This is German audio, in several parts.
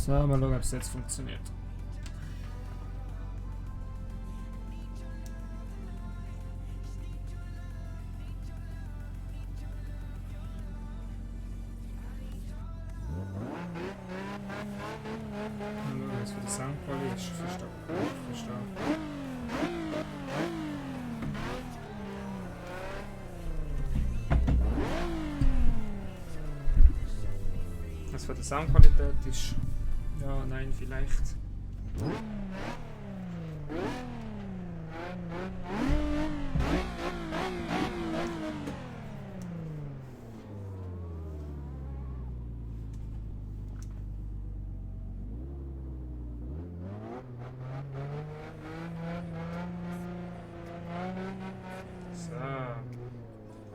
So, mal schauen, ob es jetzt funktioniert. Mal schauen, was für die Soundqualität ist. Verstehe. Was für die Soundqualität ist. Ja, nein, vielleicht. So,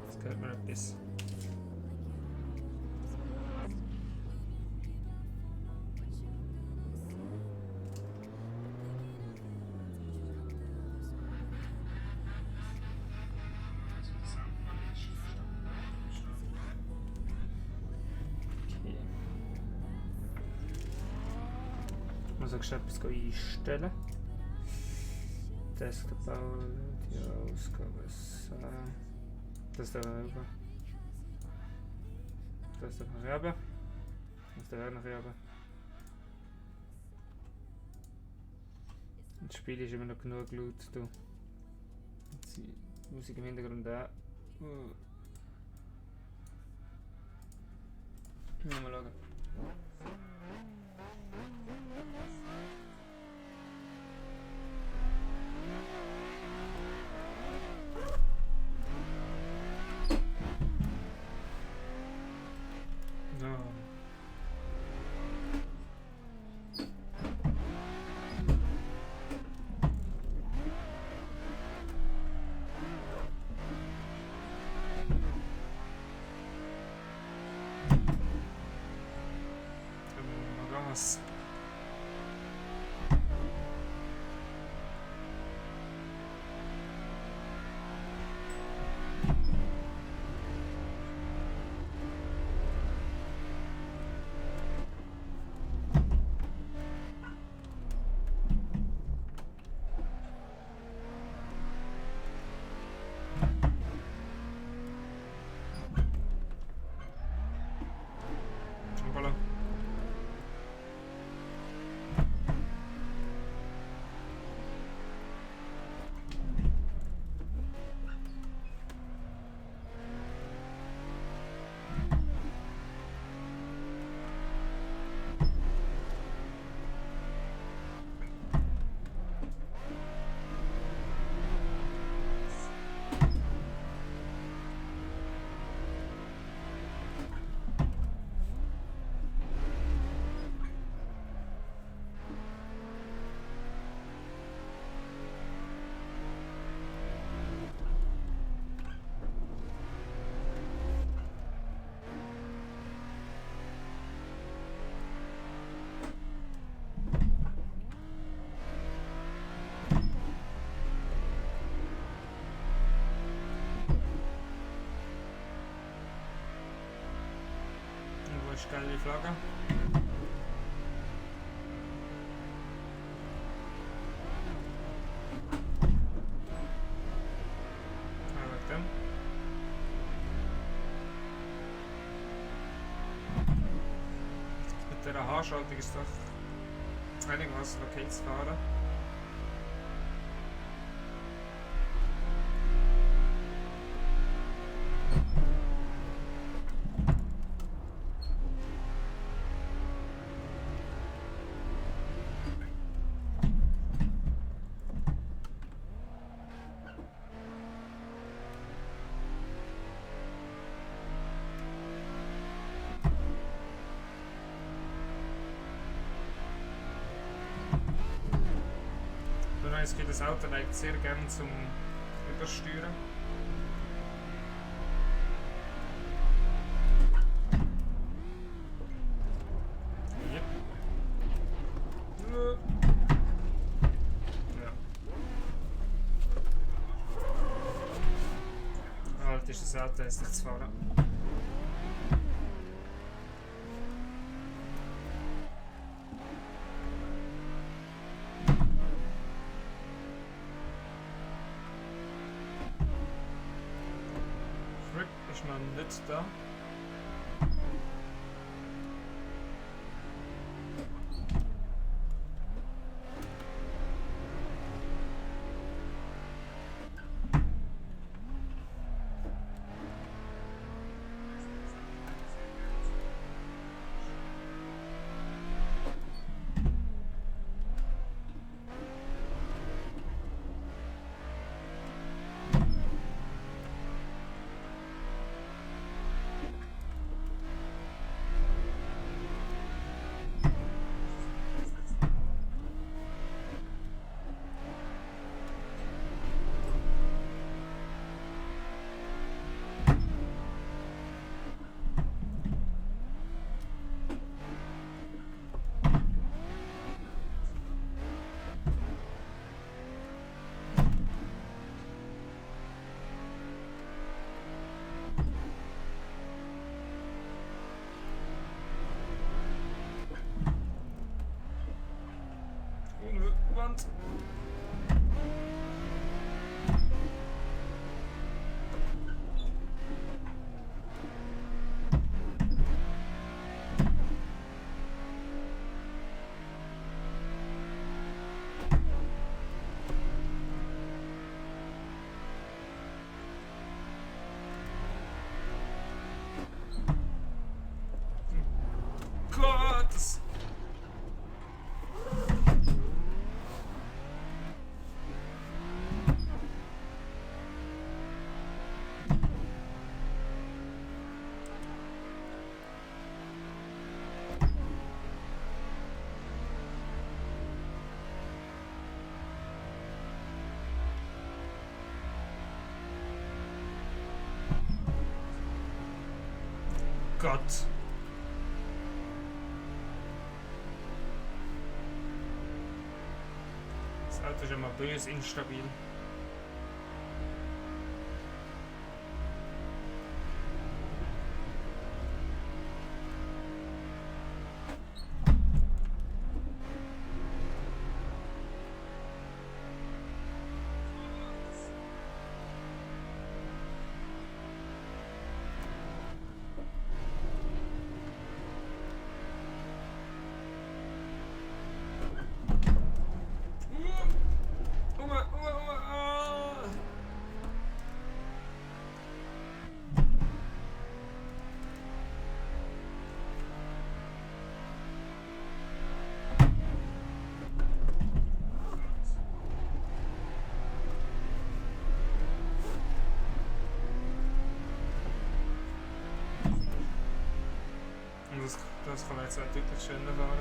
jetzt gehört mir etwas. Ich muss auch etwas einstellen. Desktop bauen, die Ausgabe. So. Das da rüber. Das da rüber. Das da noch rüber. Das Spiel ist immer noch genug laut. Du. Die Musik im Hintergrund da. Mal schauen. Was? Voilà. Wo ist geile Flagge? Mit der Haarschaltung ist doch einigermaßen okay zu fahren. Es geht das Auto neigt sehr gern zum Übersteuern. Yep. Ja. Halt ist das Auto hässlich zu fahren. ist noch nicht da. Ohne Wand. Gott! Gott. Das Auto ist immer böse instabil. Das kann jetzt auch deutlich schöner fahren.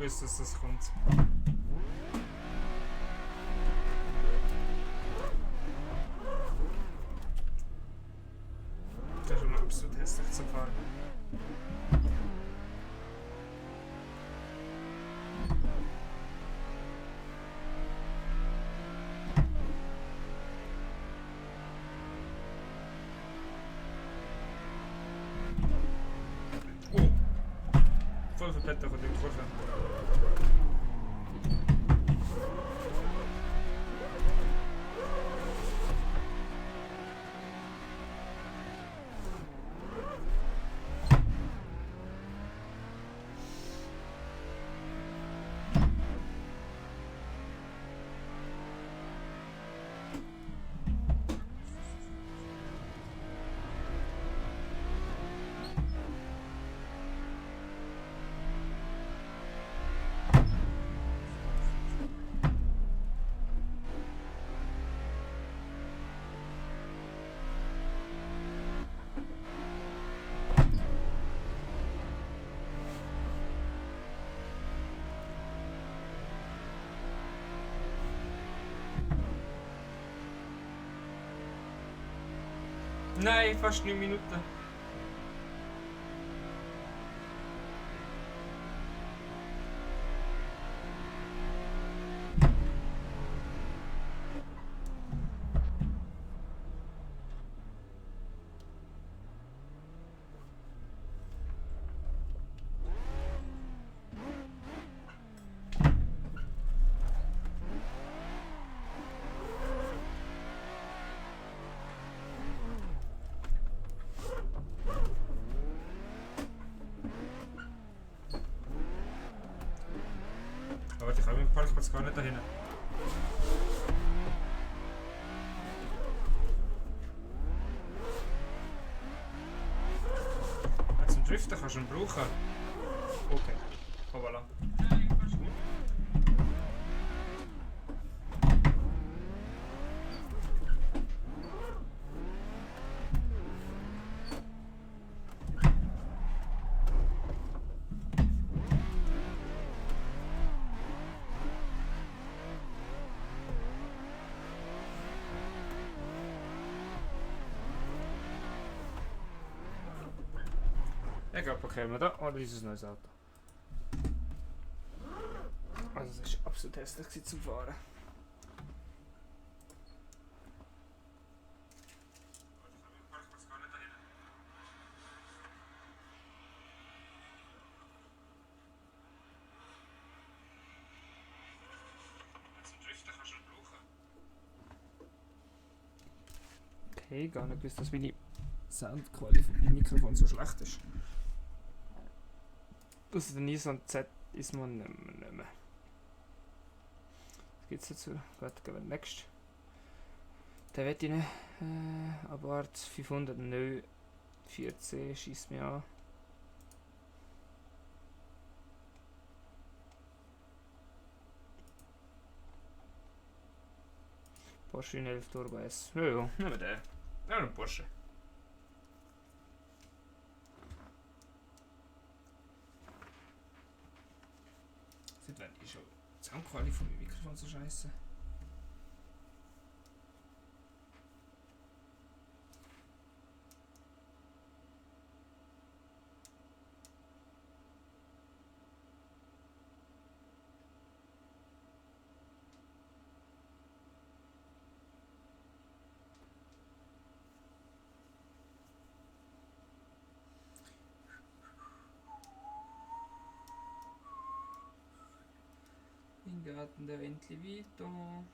Ich wusste, dass das kommt. Das ist immer absolut hässlich zu fahren. Peter kommt in die Kurve. Nein, fast 9 Minuten. Aber ich habe im Parkplatz gar nicht dahin. Zum Driften kannst du ihn brauchen. Okay. Oh, voilà. Ich glaube, parkieren wir da oder ist es ein neues Auto? Also es war absolut hässlich zum Fahren. Okay, gar nicht gewusst, dass meine Soundqualität von meinem Mikrofon so schlecht ist. Also der Nissan Z ist man nicht mehr. Was gibt es dazu? Gut, gehen wir next. Der wird ich nicht. Abarth 509 4C schießt mich an. Porsche 911 Turbo S. Ja, ja, nehmen wir den. Ja, ein Porsche. Seit wann ist schon die Soundqualität von meinem Mikrofon so scheiße? Im Garten der Wendli Vito.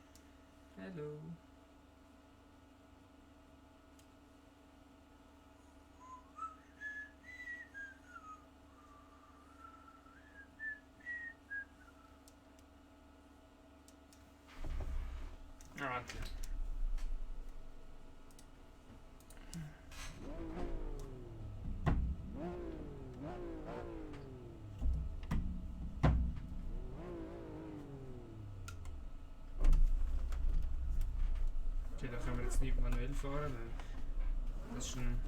Hallo. Ah, warte. Okay, da können wir jetzt nicht manuell fahren, weil das ist ein...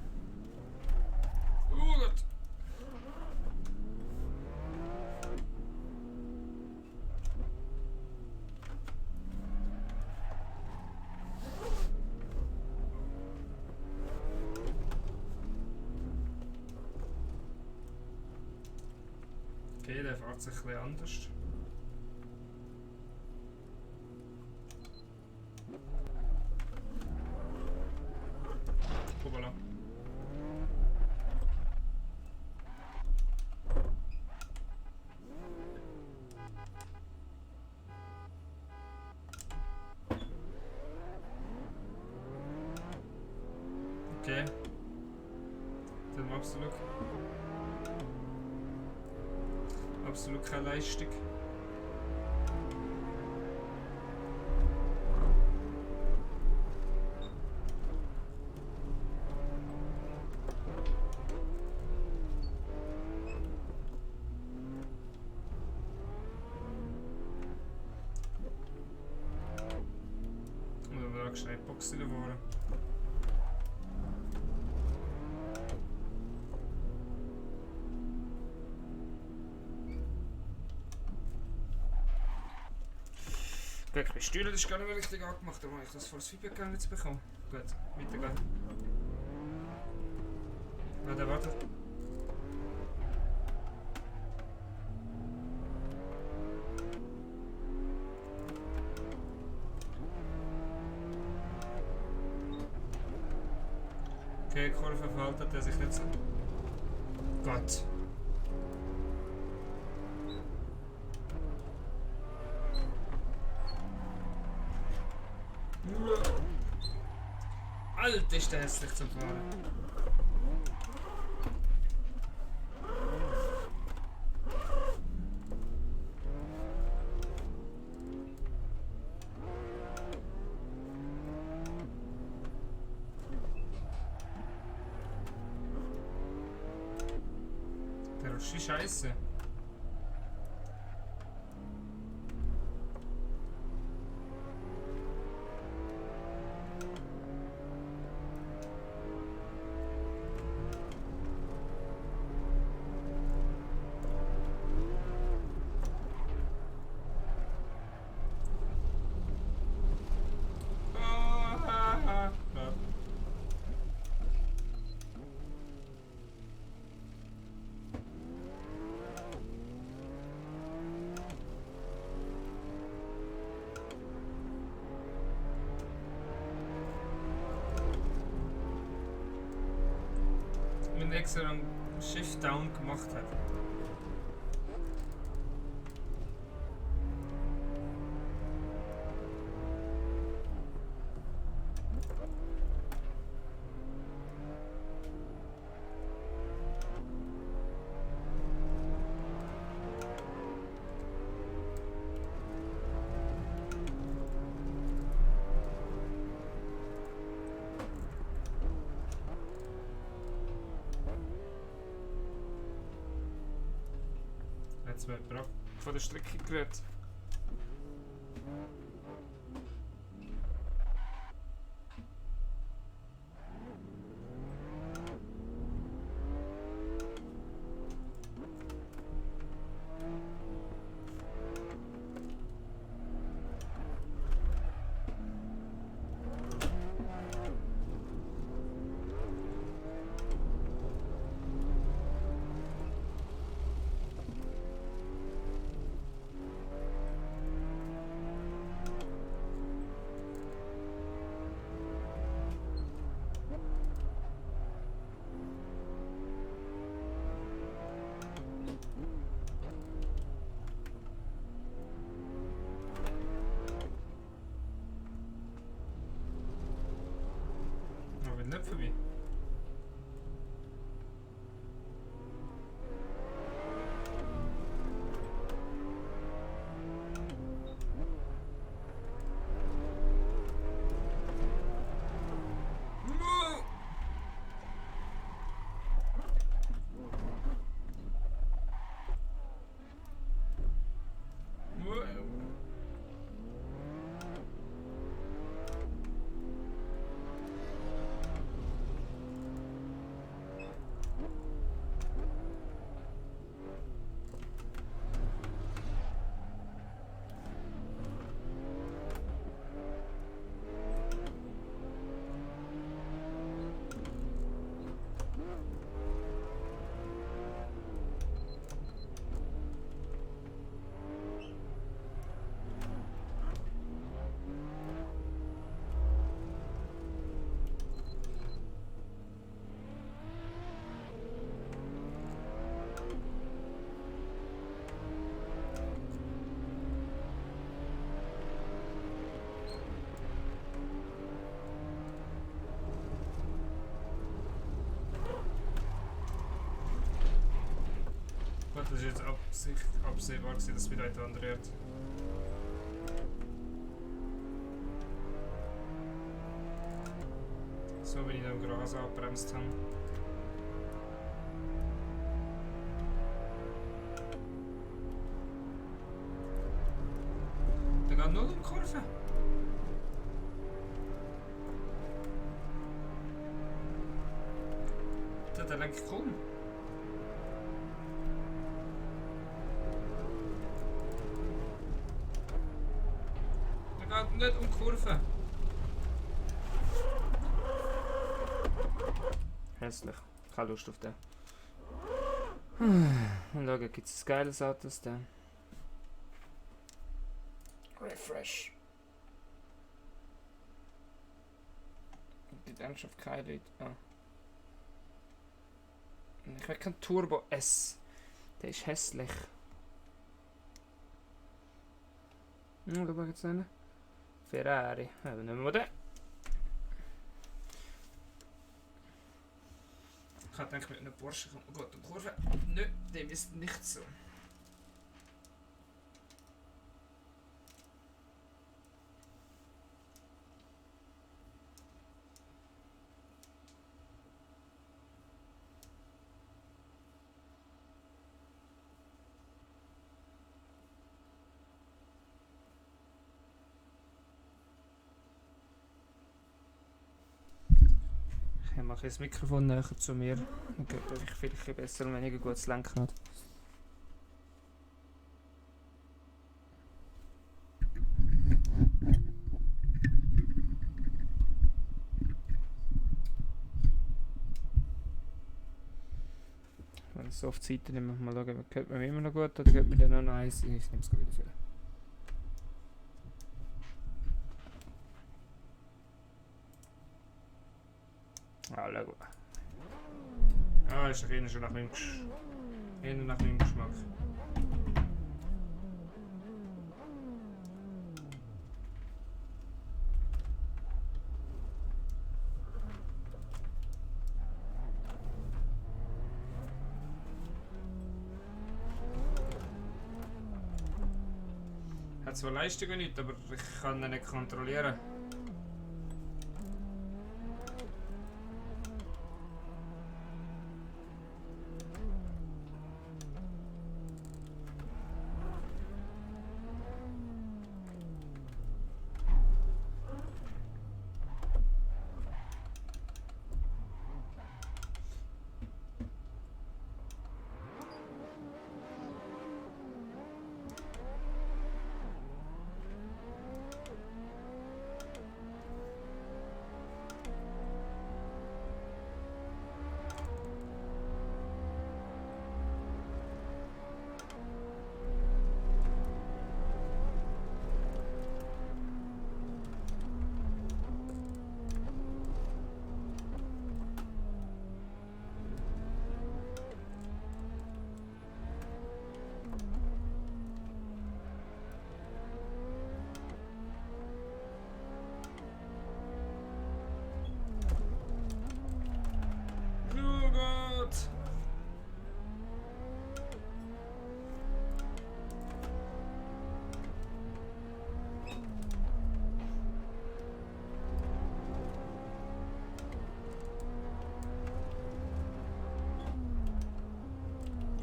Oh Gott! Okay, der fährt sich ein bisschen anders. Oh, voilà. absolut. Absolut keine Leistung. Oder war schnell Boxen geworden. Gut, bei Stühlen ist gar nicht mehr richtig angemacht, aber ich das vor das Feedback gar nicht bekommen. Gut, weitergehen. Warte, warte. Okay, Kurve verhaltet er sich jetzt. Gott. Alter, ist der hässlich zum Fahren. Der ist scheiße. Wenn extra einen Shift Down gemacht hat. Jetzt wird er von der Strecke gerührt. Gut, das ist jetzt absehbar, dass es wieder eine andere hat. So, wenn ich da im Gras abbremst habe. Da geht null um die Kurve. Der lenkt kaum. Der geht nicht um die Kurve. Hässlich. Keine Lust auf den. Und schauen, gibt es ein geiles Auto aus dem? Refresh. Die denkst auf keine Leute. Ah. Ich will kein Turbo S. Der ist hässlich. Schau jetzt einen. Ferrari. Aber nehmen wir den. Ich habe gedacht, mit einem Porsche kommt man gut um die Kurve. Nö, dem ist nicht so. Ich mache das Mikrofon näher zu mir. Dann geht es vielleicht besser und weniger gutes Lenken hat. Wenn ich so auf die Seite nehme, mal schauen, geht mir immer noch gut oder geht mir dann noch eins? Ich nehme es wieder für. Ah, schau. Ah, ist doch innen schon nach meinem Geschmack. Hat zwar Leistungen nicht, aber ich kann ihn nicht kontrollieren.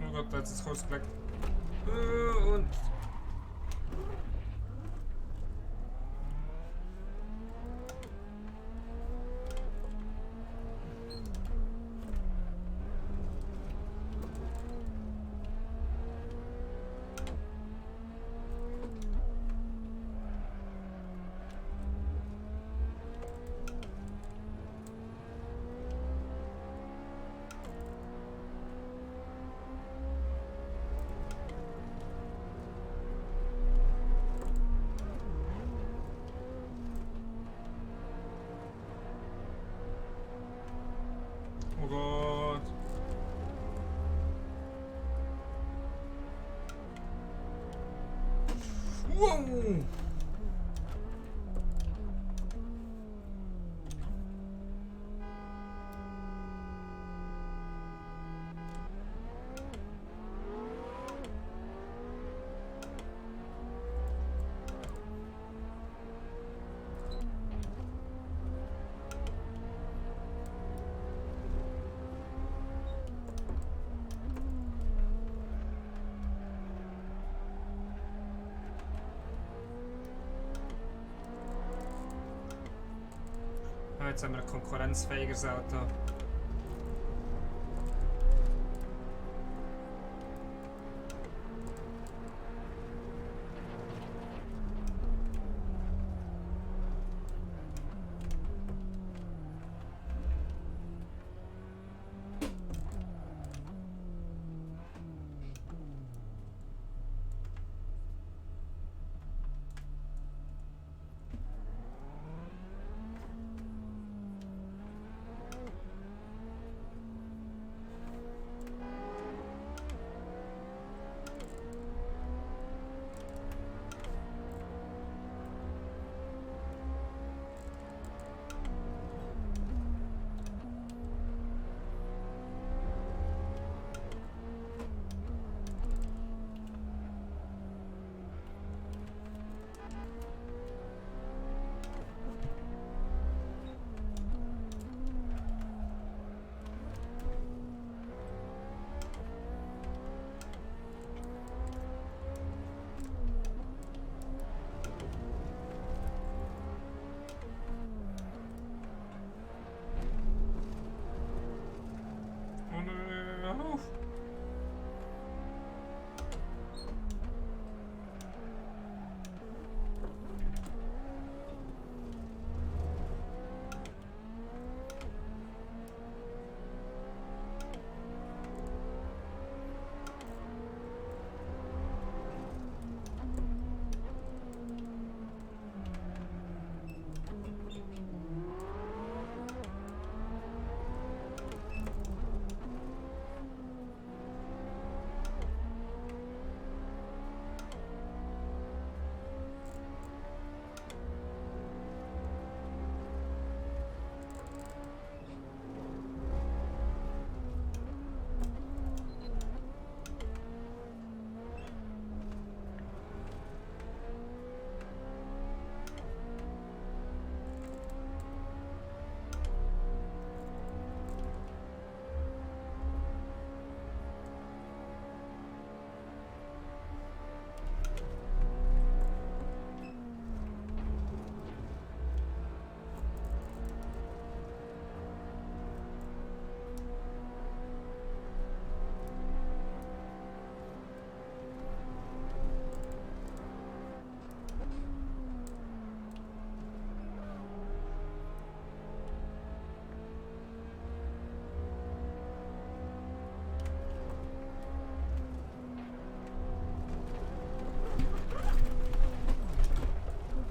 Oh Gott, da hat es kurz gelegt. Und. Oh Gott. Wow. Jetzt haben wir ein konkurrenzfähiges Auto.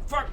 Fuck!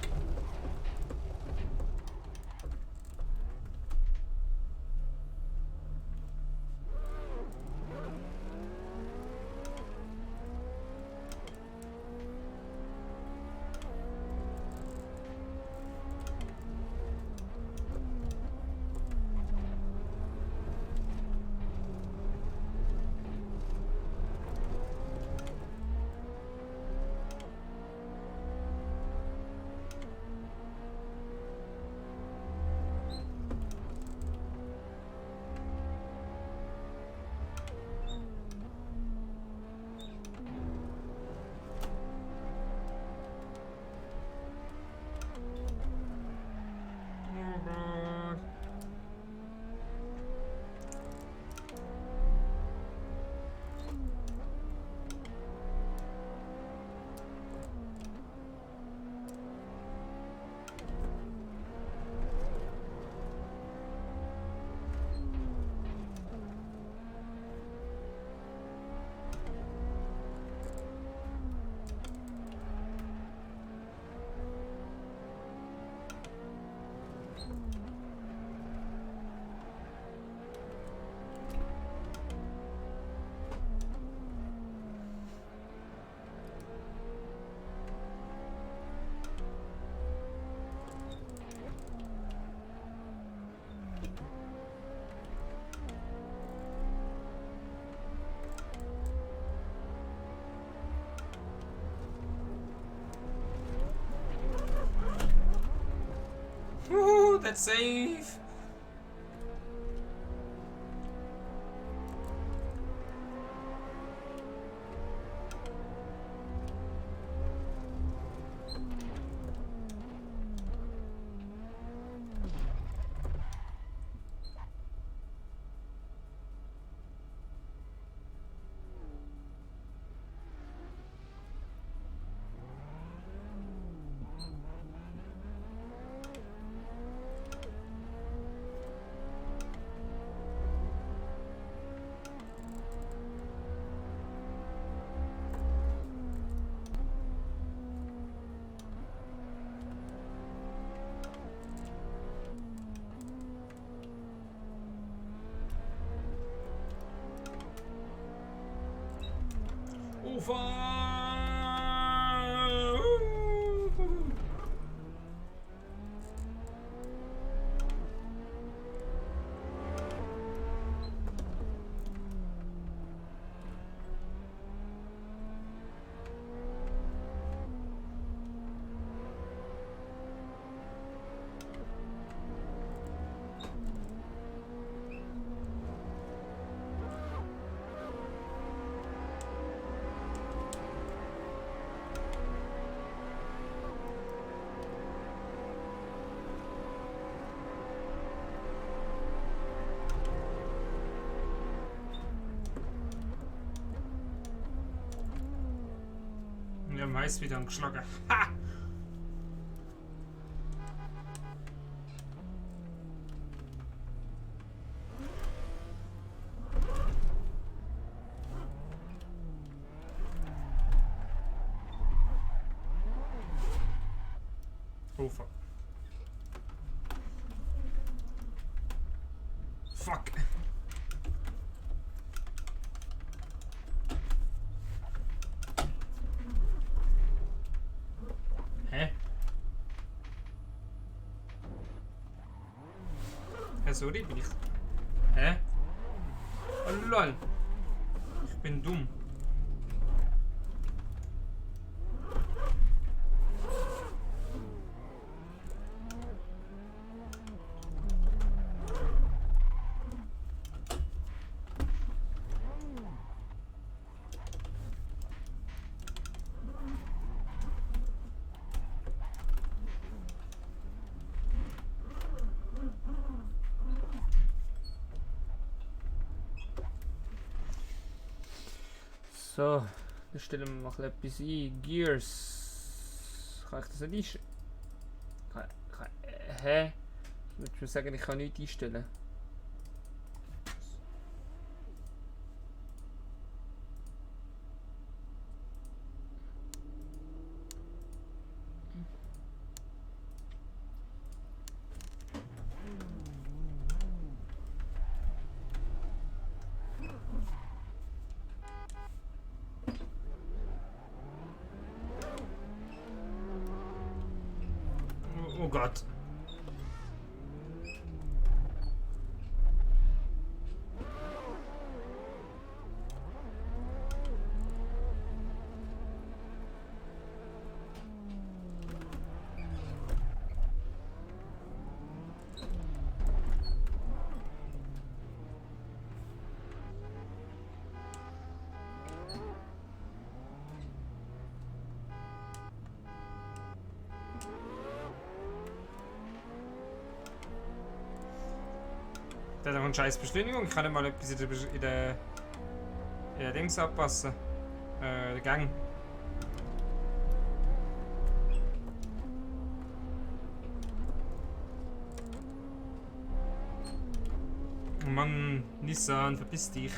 Woohoo, that's safe! Ufer! Ja, Mais wieder angeschlagen. Ha! Oh fuck. Fuck. Hä? Hä, sorry, bin ich... Hä? Oh lol. Ich bin dumm. So, dann stellen wir mal etwas ein. Gears. Kann ich das nicht einstellen? Hä? Würdest du mir sagen, ich kann nichts einstellen? Oh Gott. Der hat auch eine scheiß Beschleunigung. Ich kann nicht mal etwas in der Dings abpassen. Der Gang. Oh Mann, Nissan, verpiss dich.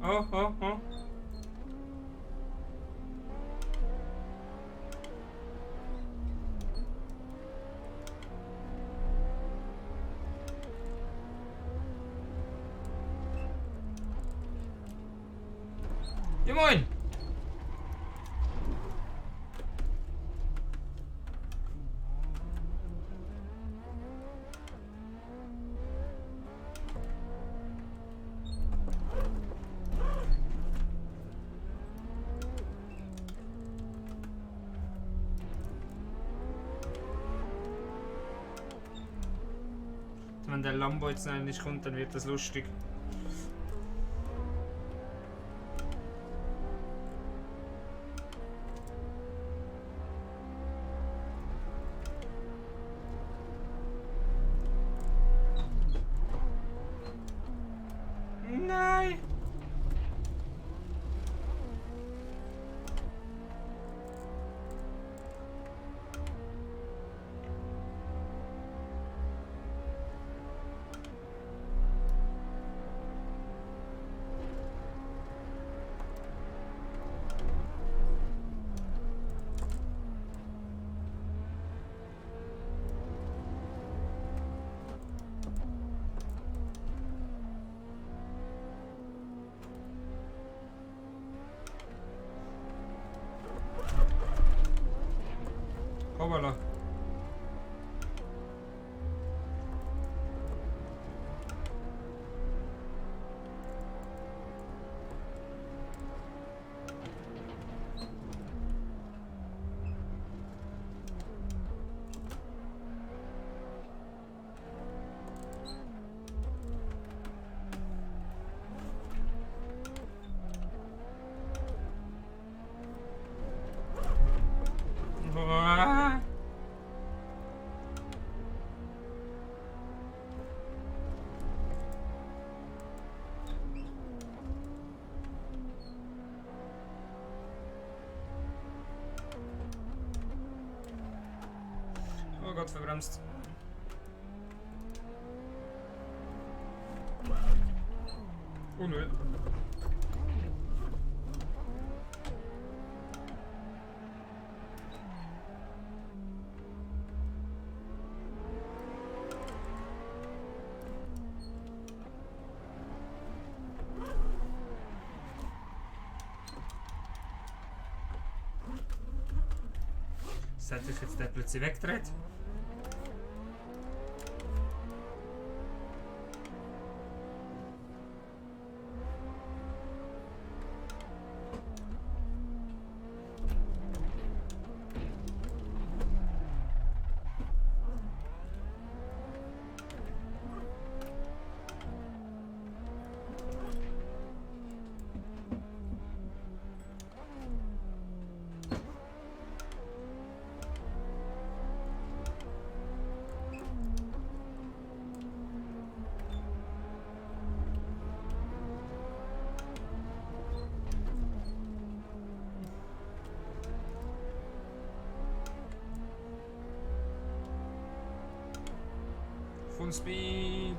Oh, oh, oh. Ja, moin! Wenn der Lambo jetzt nicht kommt, dann wird das lustig. Nein! Gott, verbremst. Oh nö. Das hat sich jetzt der plötzlich weggedreht. Full Speed.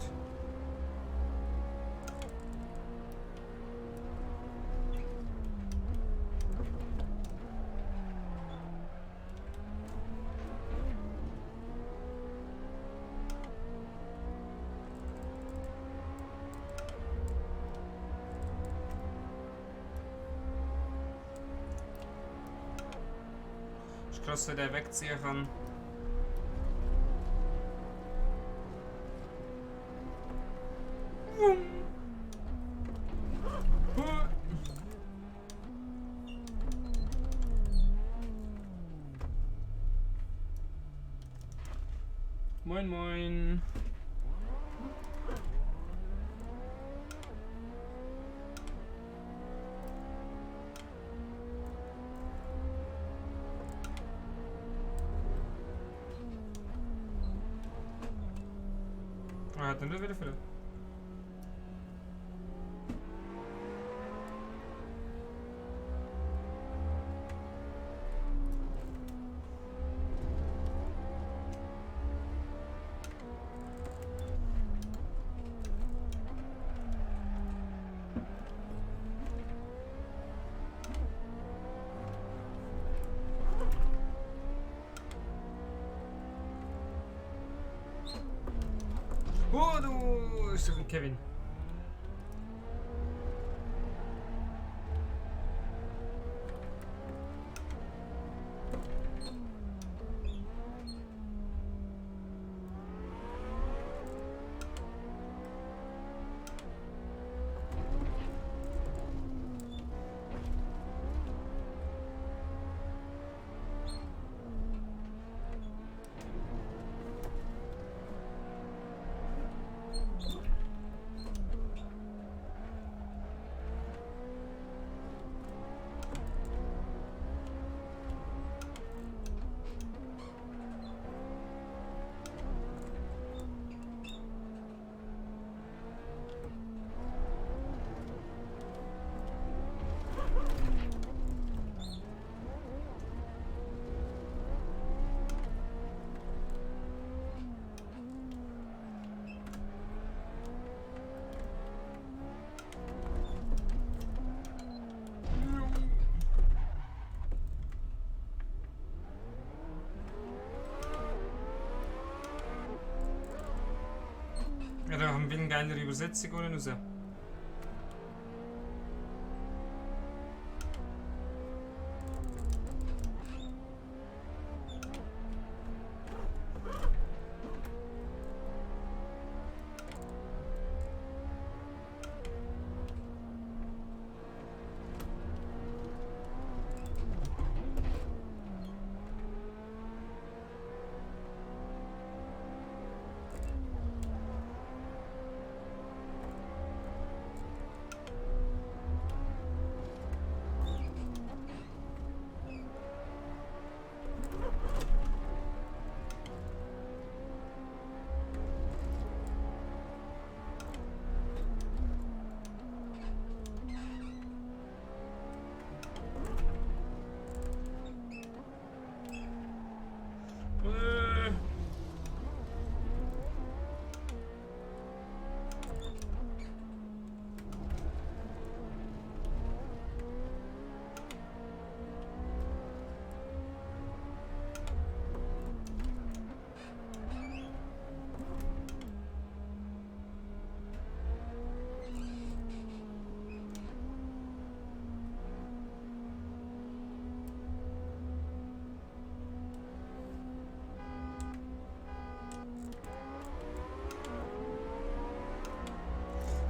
Ist krass, dass der wegziehen kann. Moin moin. Ah, hat er nur wieder verloren. Oh, du ist doch ein Kevin. Ja, da haben wir eine geilere Übersetzung oder raus.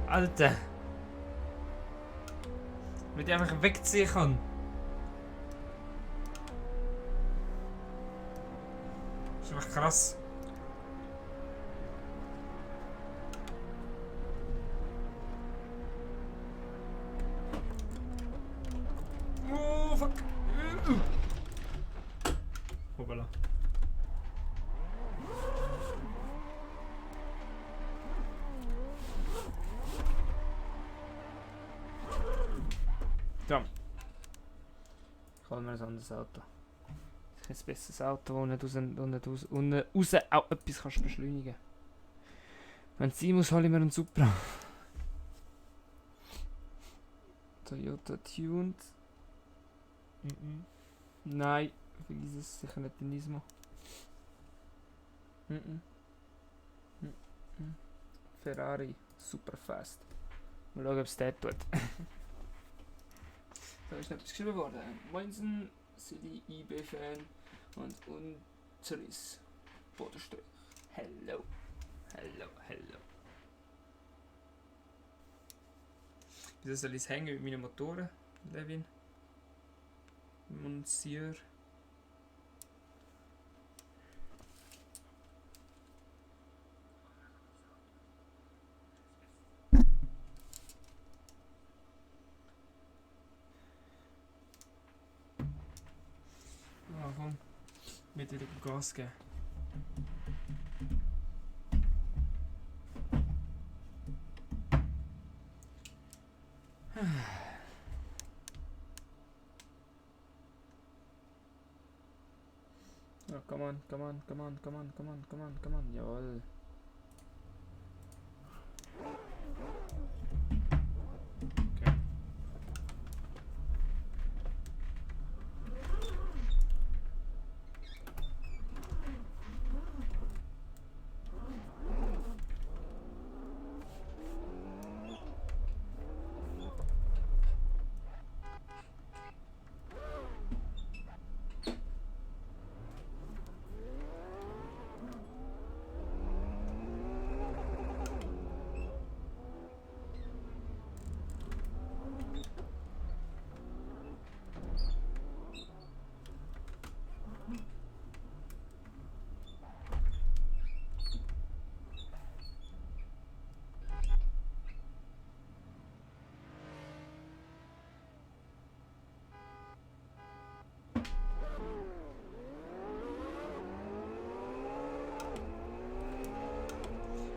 Alter! Wenn ich einfach wegziehen kann. Das ist einfach krass. Oh, fuck. Hoppala. Ja. Ich hole mir ein anderes Auto. Ein besseres Auto, wo nicht raus auch etwas kannst beschleunigen. Wenn es sein muss, hole ich mir einen Supra. Toyota Tuned. Nein, vergiss es, sicher nicht den Nismo. Ferrari, super fast. Mal schauen, ob es der tut. Da ist noch etwas geschrieben worden. Moinsen, City IB-Fan und Unteris Bodenstrich. Hello. Wieso soll ich es hängen mit meinen Motoren, Levin? Monsieur. Ah, komm. Mit wieder Gas geben. Ja, come on. Jawohl. Okay.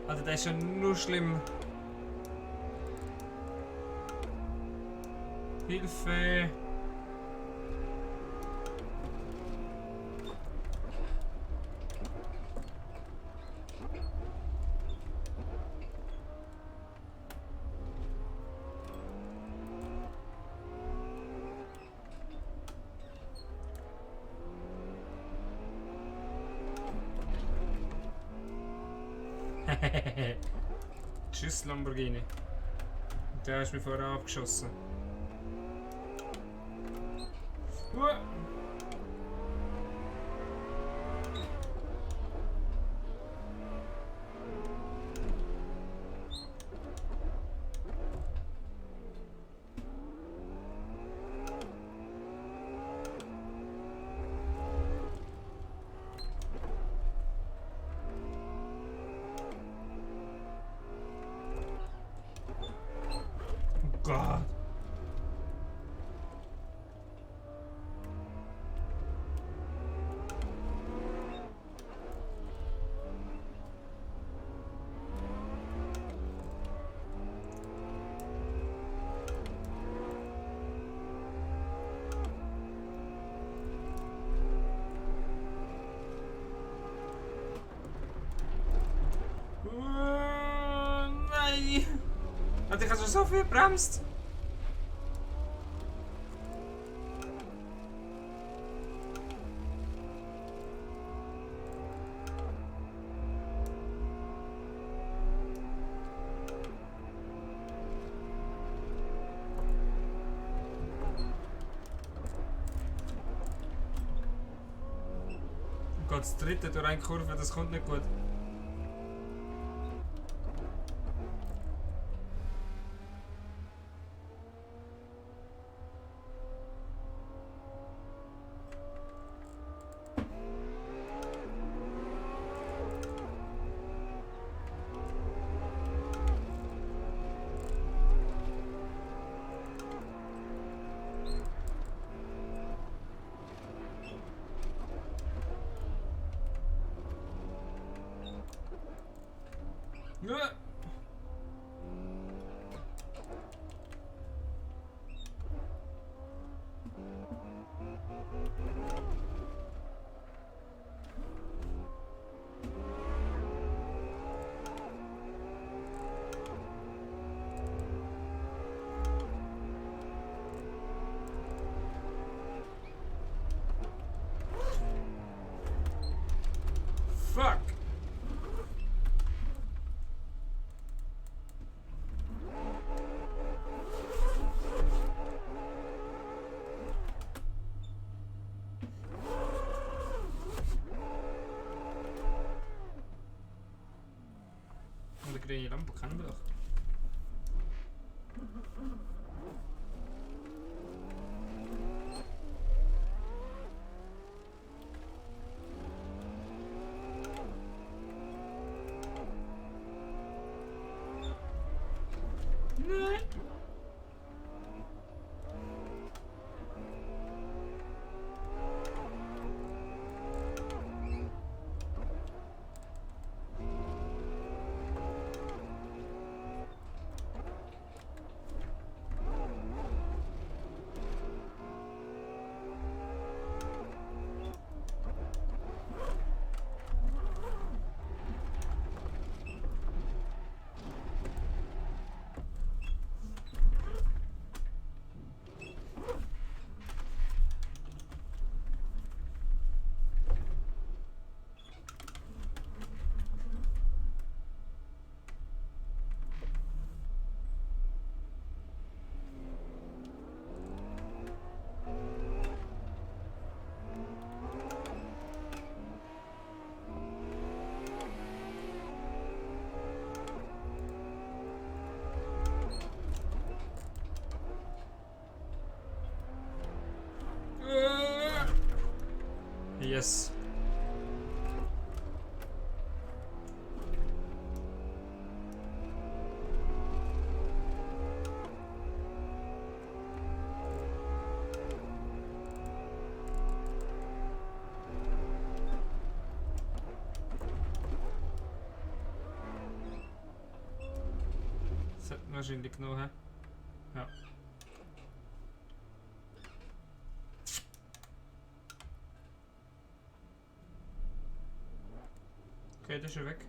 Also das ist ja nur schlimm. Hilfe! Tschüss Lamborghini. Der hast mich vorher abgeschossen. Gott. Nein! Hat ich schon so viel gebremst? Gott, das dritte durch eine Kurve, das kommt nicht gut. grüne Lampe kann doch. Nein! Yes. Das hätten wir wahrscheinlich genommen, hä? Ja. Okay, das ist ja weg.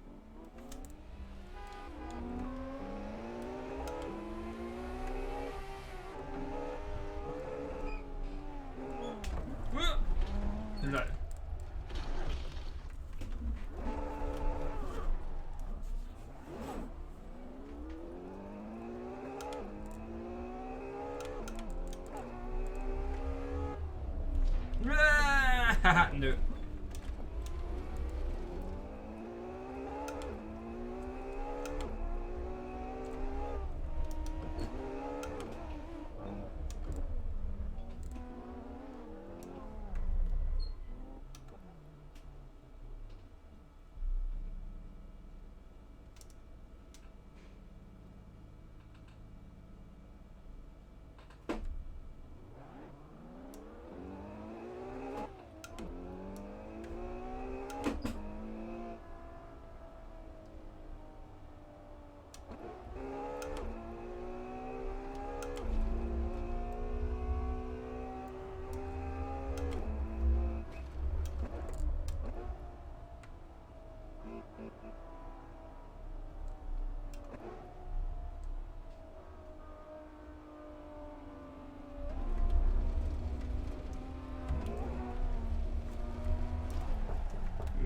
Lol. Nö.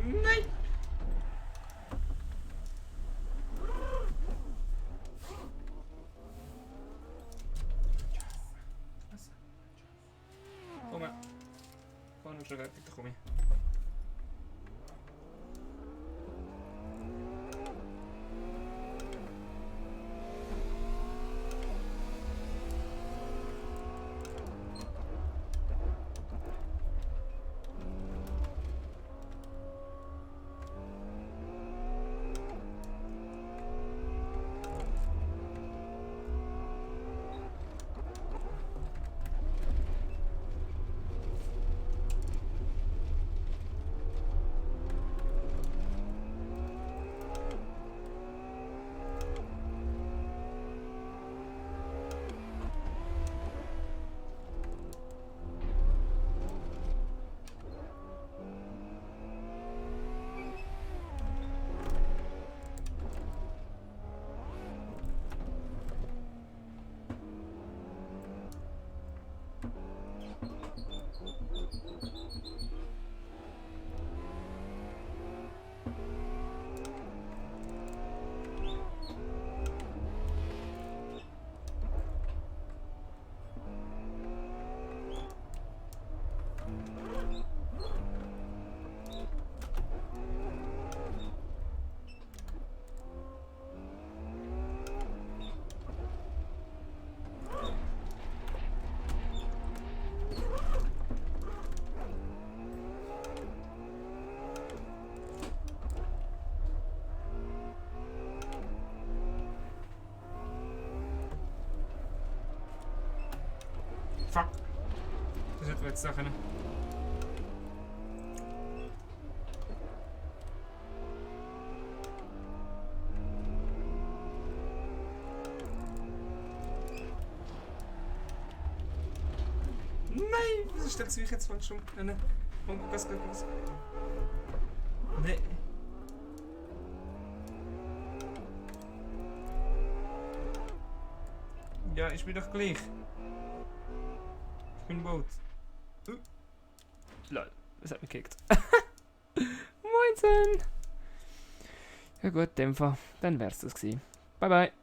Nein! Komm her. Komm schon fertig, komm her. Fuck! Das hätte jetzt auch können. Nein! Wieso stellt sie mich jetzt falsch um? Nein. Gas. Nee. Ja, ich bin doch gleich. Ich bin Boot. Lol, das hat mich gekickt. Moinsen! Ja gut, Dämpfer, dann wär's das gewesen. Bye bye.